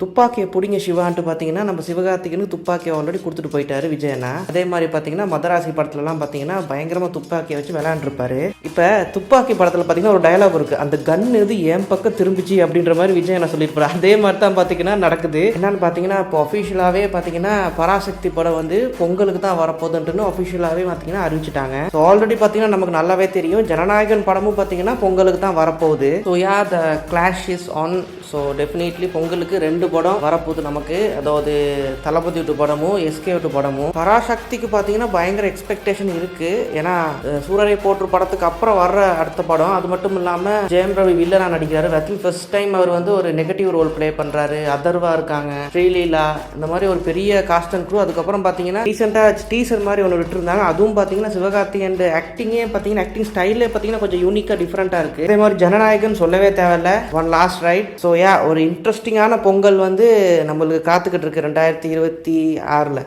துப்பாக்கியை பிடிங்க சிவான்ட்டு பார்த்தீங்கன்னா நம்ம சிவகார்த்திகனுக்கு துப்பாக்கியை ஆல்ரெடி கொடுத்துட்டு போயிட்டாரு விஜயனா. அதே மாதிரி பார்த்தீங்கன்னா மதராசி படத்துலலாம் பார்த்தீங்கன்னா பயங்கரமாக துப்பாக்கியை வச்சு விளையாண்டுருப்பாரு. இப்போ துப்பாக்கி படத்தில் பார்த்தீங்கன்னா ஒரு டயலாக் இருக்குது, அந்த கன் இது என் பக்கம் திரும்பிச்சு அப்படின்ற மாதிரி விஜயனா சொல்லியிருப்பாரு. அதே மாதிரி தான் பார்த்தீங்கன்னா நடக்குது. என்னன்னு பார்த்தீங்கன்னா இப்போ அஃபிஷியலாகவே பார்த்தீங்கன்னா பராசக்தி படம் வந்து பொங்கலுக்கு தான் வரப்போகுதுன்ட்டுன்னு அஃபிஷியலாகவே பார்த்தீங்கன்னா அறிவிச்சிட்டாங்க. ஸோ ஆல்ரெடி பார்த்தீங்கன்னா நமக்கு நல்லாவே தெரியும் ஜனநாயகன் படமும் பார்த்தீங்கன்னா பொங்கலுக்கு தான் வரப்போகுது. So the clash is on. So definitely பொங்கலுக்கு 2 படம் வரப்போகுது நமக்கு. அதாவது தளபதி விட்டு படமும் எஸ்கே விட்டு படமும். பராசக்திக்கு பார்த்தீங்கன்னா பயங்கர எக்ஸ்பெக்டேஷன் இருக்குது. ஏன்னா சூரரை போற்று படத்துக்கு அப்புறம் வர்ற அடுத்த படம். அது மட்டும் இல்லாமல் ஜெயம் ரவி வில்லனா நடிக்கிறாரு. அதுவும் ஃபர்ஸ்ட் டைம் அவர் வந்து ஒரு நெகட்டிவ் ரோல் ப்ளே பண்ணுறாரு. அதர்வா இருக்காங்க, ஸ்ரீலீலா, இந்த மாதிரி ஒரு பெரிய காஸ்ட் அண்ட் க்ரூ. அதுக்கப்புறம் பார்த்தீங்கன்னா ரீசெண்டாக டீசர் மாதிரி ஒன்று விட்டுருந்தாங்க. அதுவும் பார்த்தீங்கன்னா சிவகார்த்திகேயன் ஆக்டிங்கே பார்த்தீங்கன்னா ஆக்டிங் ஸ்டைலே பார்த்தீங்கன்னா கொஞ்சம் யூனிக்காக டிஃப்ரெண்ட்டாக இருக்குது. அதே மாதிரி ஜனநாயகன் சொல்லவே தேவையில்ல, ஒன் லாஸ்ட் ரைட். ஸோ ஒரு இன்ட்ரெஸ்டிங்கான பொங்கல் வந்து நம்மளுக்கு காத்துக்கிட்டு இருக்கு 2026.